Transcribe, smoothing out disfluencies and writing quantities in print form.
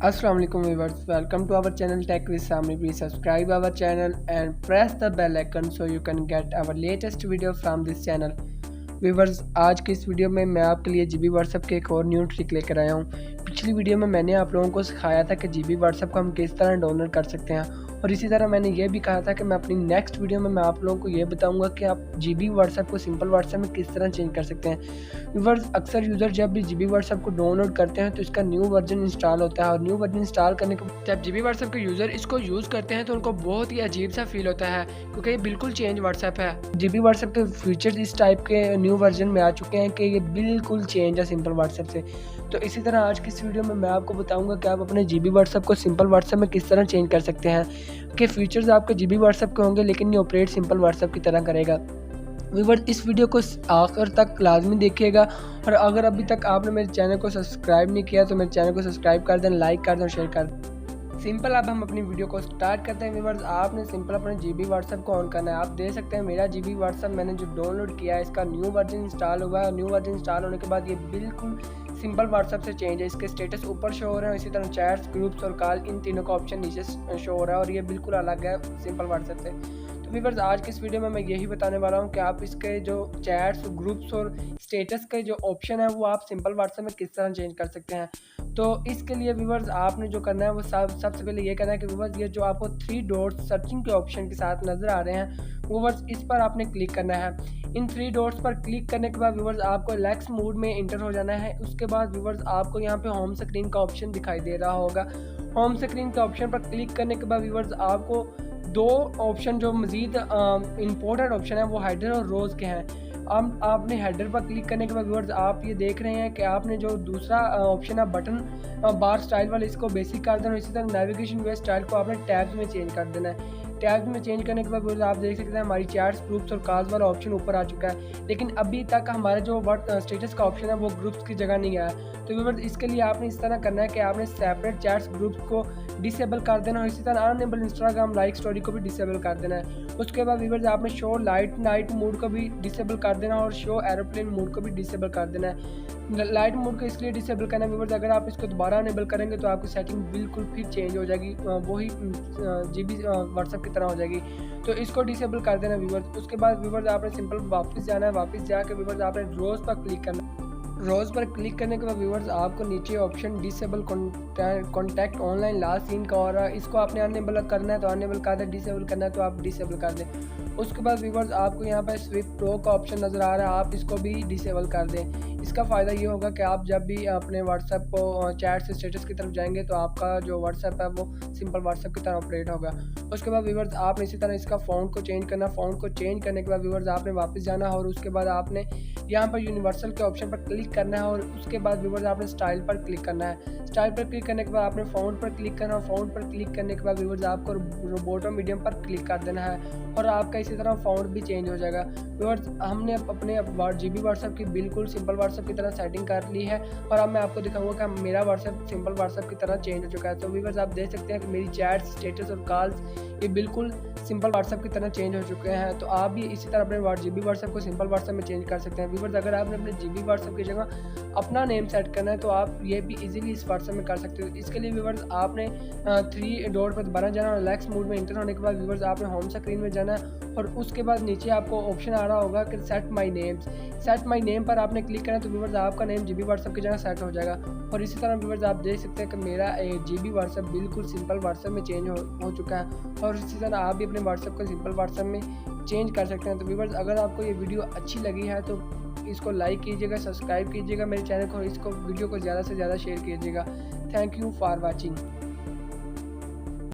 Assalamu alaikum viewers, welcome to our channel Tech with Sami. Please subscribe our channel and press the bell icon so you can get our latest video from this channel. Viewers, आज की इस video में मैं आपके लिए GB WhatsApp के एक और न्यू ट्रिक लेकर आया हूँ। पिछली वीडियो में मैंने आप लोगों को सिखाया था कि जीबी व्हाट्सएप को हम किस तरह डाउनलोड कर सकते हैं, और इसी तरह मैंने ये भी कहा था कि मैं अपनी नेक्स्ट वीडियो में मैं आप लोगों को ये बताऊंगा कि आप जीबी व्हाट्सएप को सिंपल व्हाट्सएप में किस तरह चेंज कर सकते हैं। व्यूवर्स, अक्सर यूज़र जब भी जीबी व्हाट्सएप को डाउनलोड करते हैं तो इसका न्यू वर्जन इंस्टॉल होता है, और न्यू वर्जन इंस्टॉल करने के जब जीबी व्हाट्सएप के यूज़र इसको यूज़ करते हैं तो उनको बहुत ही अजीब सा फील होता है, क्योंकि ये बिल्कुल चेंज व्हाट्सएप है। जीबी व्हाट्सएप के फीचर्स इस टाइप के न्यू वर्जन में आ चुके हैं कि ये बिल्कुल चेंज है सिंपल व्हाट्सएप से। तो इसी तरह आज की इस वीडियो में मैं आपको बताऊंगा कि आप अपने जीबी व्हाट्सएप को सिंपल व्हाट्सएप में किस तरह चेंज कर सकते हैं, कि फीचर्स आपके जीबी व्हाट्सएप के होंगे लेकिन ये ऑपरेट सिंपल व्हाट्सएप की तरह करेगा। व्यूअर्स, इस वीडियो को आखिर तक लाजमी देखिएगा, और अगर अभी तक आपने मेरे चैनल को सब्सक्राइब नहीं किया तो मेरे चैनल को सब्सक्राइब कर दें, लाइक कर दें और शेयर कर दें। सिंपल, अब हम अपनी वीडियो को स्टार्ट करते हैं। व्यूअर्स, आपने सिंपल अपने जीबी व्हाट्सएप को ऑन करना है। आप देख सकते हैं मेरा जीबी व्हाट्सएप मैंने जो डाउनलोड किया है इसका न्यू वर्जन इंस्टॉल हुआ है, और न्यू वर्जन इंस्टॉल होने के बाद ये बिल्कुल सिंपल व्हाट्सएप से चेंज है। इसके स्टेटस ऊपर शो हो रहे हैं, इसी तरह चैट्स, ग्रुप्स और कॉल, इन तीनों का ऑप्शन नीचे शो हो रहा है, और ये बिल्कुल अलग है सिंपल व्हाट्सएप से। तो व्यूअर्स, आज की इस वीडियो में मैं यही बताने वाला हूँ कि आप इसके जो चैट्स, ग्रुप्स और स्टेटस के जो ऑप्शन है वो आप सिंपल व्हाट्सएप में किस तरह चेंज कर सकते हैं। तो इसके लिए व्यूअर्स आपने जो करना है वो सबसे पहले ये करना है कि व्यूअर्स ये जो आपको 3 डॉट्स सर्चिंग के ऑप्शन के साथ नज़र आ रहे हैं व्यूअर्स, इस पर आपने क्लिक करना है। इन 3 डॉट्स पर क्लिक करने के बाद व्यूअर्स आपको रिलैक्स मोड में इंटर हो जाना है। उसके बाद व्यूअर्स आपको यहाँ पे होम स्क्रीन का ऑप्शन दिखाई दे रहा होगा। होम स्क्रीन के ऑप्शन पर क्लिक करने के बाद व्यूअर्स आपको 2 ऑप्शन जो मज़ीद इंपॉर्टेंट ऑप्शन है वो हेडर और रोज़ के हैं। अब आपने हेडर पर क्लिक करने के बाद व्यूअर्स आप ये देख रहे हैं कि आपने जो दूसरा ऑप्शन है बटन बार स्टाइल वाला, इसको बेसिक कर देना। इसी तरह नेविगेशन वे स्टाइल को आपने टैब्स में चेंज कर देना है। टैब्स में चेंज करने के बाद व्यूअर्स आप देख सकते हैं हमारी चैट्स, ग्रुप्स और कॉल्स वाला ऑप्शन ऊपर आ चुका है, लेकिन अभी तक हमारा जो स्टेटस का ऑप्शन है वो ग्रुप्स की जगह नहीं आया। तो व्यूअर्स, इसके लिए आपने इस तरह करना है कि आपने सेपरेट चैट्स, ग्रुप्स को डिसेबल कर देना, और इसी तरह अनएबल इंस्टाग्राम लाइक स्टोरी को भी डिसेबल कर देना है। उसके बाद व्यूअर्स आपने शो लाइट नाइट मोड को भी डिसेबल कर देना, और शो एरोप्लेन मोड को भी डिसेबल कर देना है। लाइट मोड को इसलिए डिसेबल करना है व्यूअर्स, अगर आप इसको दोबारा अनेबल करेंगे तो आपकी सेटिंग बिल्कुल फिर चेंज हो जाएगी, वही जीबी व्हाट्सएप की तरह हो जाएगी। तो इसको डिसेबल कर देना व्यूअर्स। उसके बाद व्यूअर्स आपने सिंपल वापस जाना है। वापस जाके व्यूअर्स आपने रोज़ पर क्लिक करना है। रोज़ पर क्लिक करने के बाद व्यूअर्स आपको नीचे option disable contact online last seen का और इसको आपने अनेबल करना है तो अनेबल कर दें, डिसेबल करना है तो आप डिसेबल कर दें। उसके बाद व्यूअर्स आपको यहाँ पर स्विफ्ट प्रो का ऑप्शन नज़र आ रहा है, आप इसको भी डिसेबल कर दें। इसका फ़ायदा ये होगा कि आप जब भी अपने व्हाट्सएप को चैट से स्टेटस की तरफ जाएंगे तो आपका जो व्हाट्सएप है वो सिंपल व्हाट्सएप की तरह ऑपरेट होगा। उसके बाद व्यूअर्स आपने इसी तरह इसका फ़ॉन्ट को चेंज करना। फ़ॉन्ट को चेंज करने के बाद व्यूअर्स आपने वापस जाना है, और उसके बाद आपने यहाँ पर यूनिवर्सल के ऑप्शन पर क्लिक करना है, और उसके बाद व्यूअर्स आपने स्टाइल पर क्लिक करना है। स्टाइल पर क्लिक करने के बाद आपने फ़ॉन्ट पर क्लिक करना है, और फ़ॉन्ट पर क्लिक करने के बाद व्यूअर्स आपको रोबोटो मीडियम पर क्लिक कर देना है, और आपका इसी तरह फ़ॉन्ट भी चेंज हो जाएगा। व्यूअर्स, हमने अपने जीबी व्हाट्सएप की बिल्कुल सिंपल व्हाट्सएप की तरह सेटिंग कर ली है, और अब मैं आपको दिखाऊंगा कि मेरा व्हाट्सएप सिंपल व्हाट्सएप की तरह चेंज हो चुका है। तो व्यूअर्स आप देख सकते हैं कि मेरी चैट, स्टेटस और कॉल्स ये बिल्कुल सिंपल व्हाट्सएप की तरह चेंज हो चुके हैं। तो आप भी इसी तरह अपने जीबी व्हाट्सएप को सिंपल व्हाट्सएप में चेंज कर सकते हैं। व्यूअर्स, अगर आपने अपने जीबी व्हाट्सएप की जगह अपना नेम सेट करना है तो आप ये भी इजीली इस व्हाट्सएप में कर सकते हो। इसके लिए व्यूअर्स आपने 3 डॉट पर दोबारा जाना, रिलैक्स मोड में इंटर होने के बाद व्यूअर्स आपने होम स्क्रीन में जाना है, और उसके बाद नीचे आपको ऑप्शन आ रहा होगा कि set my names. Set my name पर आपने क्लिक करना तो व्यूअर्स आपका नेम जीबी व्हाट्सएप की जगह सेट हो जाएगा। और इसी तरह व्यूअर्स आप देख सकते हैं कि मेरा जीबी व्हाट्सएप बिल्कुल सिंपल व्हाट्सएप में चेंज हो चुका है, और इसी तरह आप भी अपने व्हाट्सएप को सिंपल व्हाट्सएप में चेंज कर सकते हैं। तो व्यूअर्स, अगर आपको ये वीडियो अच्छी लगी है तो इसको लाइक कीजिएगा, सब्सक्राइब कीजिएगा मेरे चैनल को, इसको वीडियो को ज़्यादा से ज़्यादा शेयर कीजिएगा। Thank you for watching.